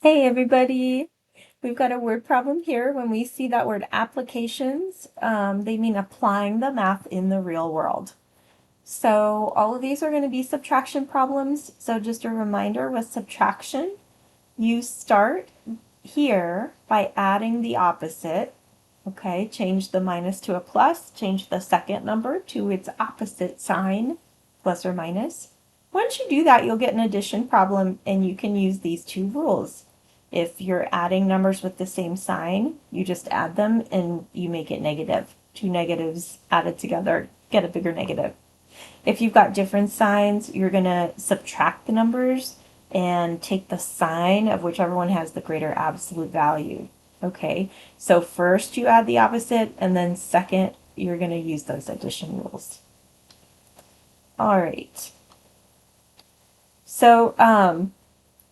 Hey everybody, we've got a word problem here. When we see that word applications, they mean applying the math in the real world. So all of these are going to be subtraction problems. So just a reminder with subtraction, you start here by adding the opposite. Okay, change the minus to a plus, change the second number to its opposite sign, plus or minus. Once you do that, you'll get an addition problem and you can use these two rules. If you're adding numbers with the same sign, you just add them and you make it negative. Two negatives added together get a bigger negative. If you've got different signs, you're going to subtract the numbers and take the sign of whichever one has the greater absolute value. Okay, so first you add the opposite, and then second, you're going to use those addition rules. All right. So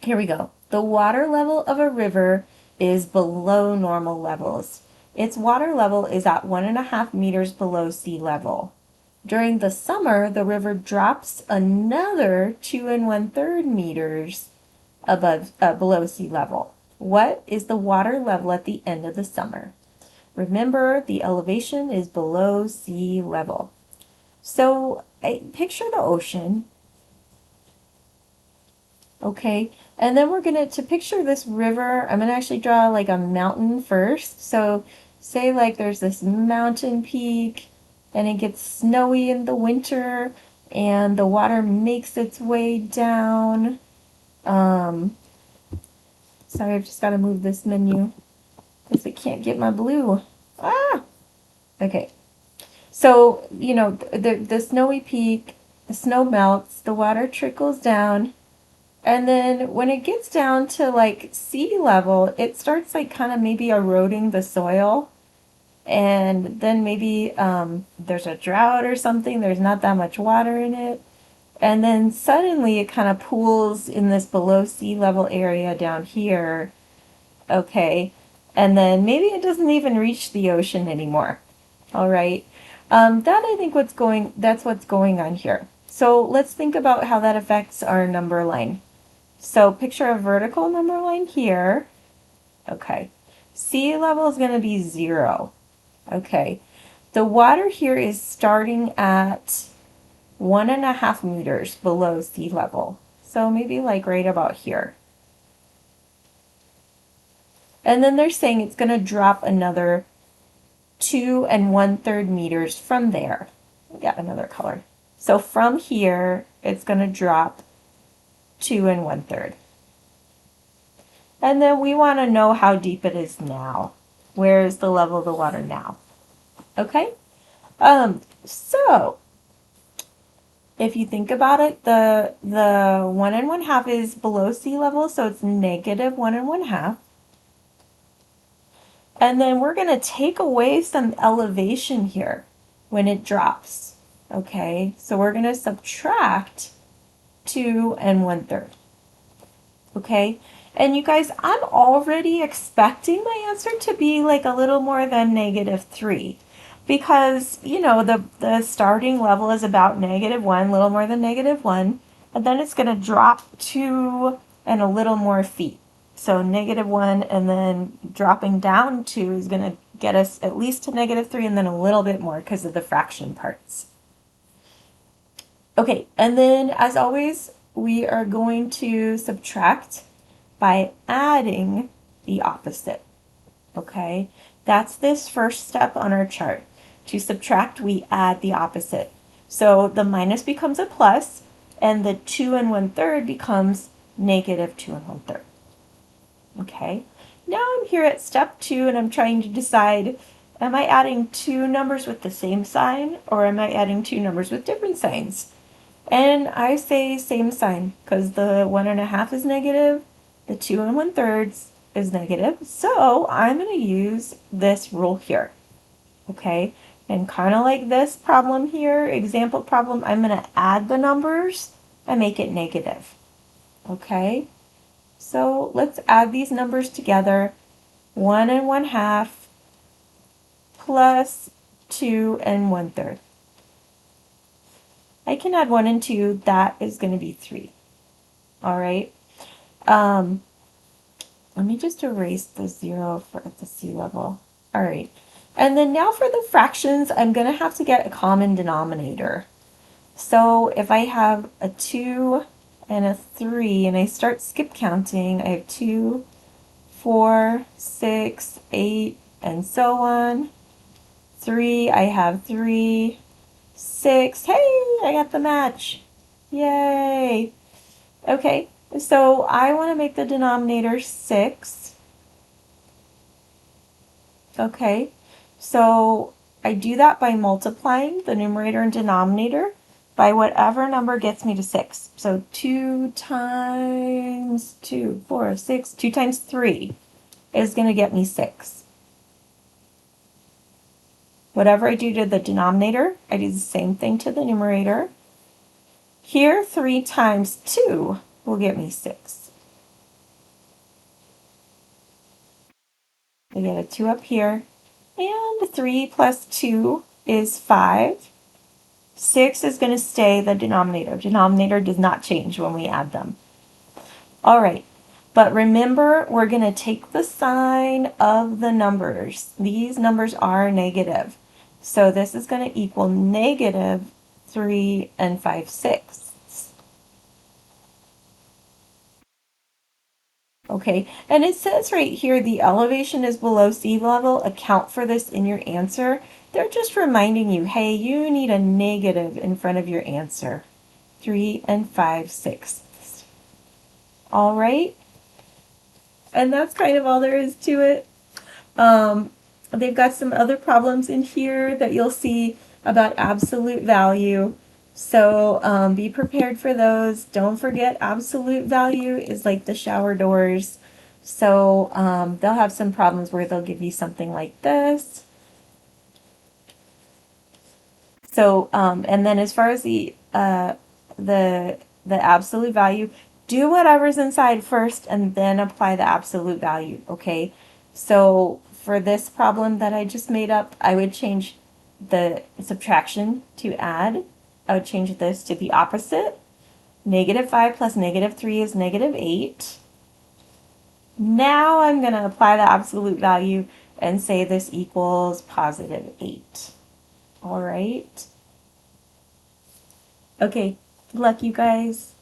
here we go. The water level of a river is below normal levels. Its water level is at 1.5 meters below sea level. During the summer, the river drops another 2 1/3 meters below sea level. What is the water level at the end of the summer? Remember, the elevation is below sea level. So picture the ocean, okay? And then we're gonna, to picture this river, I'm gonna actually draw like a mountain first. So say like there's this mountain peak and it gets snowy in the winter and the water makes its way down. Sorry, I've just gotta move this menu because I can't get my blue. Ah, okay. So, you know, the snowy peak, the snow melts, the water trickles down, and then when it gets down to like sea level, it starts like kind of maybe eroding the soil. And then maybe there's a drought or something, there's not that much water in it. And then suddenly it kind of pools in this below sea level area down here. Okay. And then maybe it doesn't even reach the ocean anymore. All right. That I think that's what's going on here. So let's think about how that affects our number line. So picture a vertical number line here. Okay. Sea level is going to be 0. Okay. The water here is starting at 1.5 meters below sea level. So maybe like right about here. And then they're saying it's going to drop another 2 1/3 meters from there. Got another color. So from here, it's going to drop 2 1/3. And then we want to know how deep it is now. Where is the level of the water now? Okay? So if you think about it, the 1 1/2 is below sea level, so it's negative 1 1/2. And then we're going to take away some elevation here when it drops. Okay, so we're going to subtract 2 1/3. Okay, and you guys, I'm already expecting my answer to be like a little more than -3 because, you know, the starting level is about -1, a little more than -1, and then it's going to drop 2 and a little more feet. So -1 and then dropping down 2 is going to get us at least to -3 and then a little bit more because of the fraction parts. Okay, and then as always, we are going to subtract by adding the opposite. Okay, that's this first step on our chart. To subtract, we add the opposite. So the minus becomes a plus, and the 2 1/3 becomes -2 1/3. Okay, now I'm here at step 2 and I'm trying to decide, am I adding two numbers with the same sign or am I adding two numbers with different signs? And I say same sign because the 1.5 is negative, the 2 1/3 is negative. So I'm going to use this rule here. Okay, and kind of like this problem here, example problem, I'm going to add the numbers and make it negative. Okay, so let's add these numbers together. 1 1/2 plus 2 1/3. I can add 1 and 2. That is going to be 3. All right. Let me just erase the 0 for at the sea level. All right. And then now for the fractions, I'm going to have to get a common denominator. So if I have a 2 and a 3 and I start skip counting, I have 2, 4, 6, 8, and so on. 3, I have 3, 6. Hey, I got the match. Yay. Okay, so I want to make the denominator 6. Okay, so I do that by multiplying the numerator and denominator by whatever number gets me to 6. So 2 times 2, 4, 6, 2 times 3 is going to get me 6. Whatever I do to the denominator, I do the same thing to the numerator. Here, 3 times 2 will get me 6. I get a 2 up here. And 3 plus 2 is 5. 6 is going to stay the denominator. Denominator does not change when we add them. All right, but remember, we're going to take the sign of the numbers. These numbers are negative. So this is going to equal negative 3 and 5/6. Okay, and it says right here the elevation is below sea level. Account for this in your answer. They're just reminding you, hey, you need a negative in front of your answer. 3 and 5/6. All right, and that's kind of all there is to it. They've got some other problems in here that you'll see about absolute value. So be prepared for those. Don't forget absolute value is like the shower doors. So they'll have some problems where they'll give you something like this. So and then as far as the absolute value, do whatever's inside first and then apply the absolute value. Okay. So for this problem that I just made up, I would change the subtraction to add. I would change this to the opposite. -5 plus -3 is -8. Now I'm going to apply the absolute value and say this equals +8. All right. Okay. Good luck, you guys.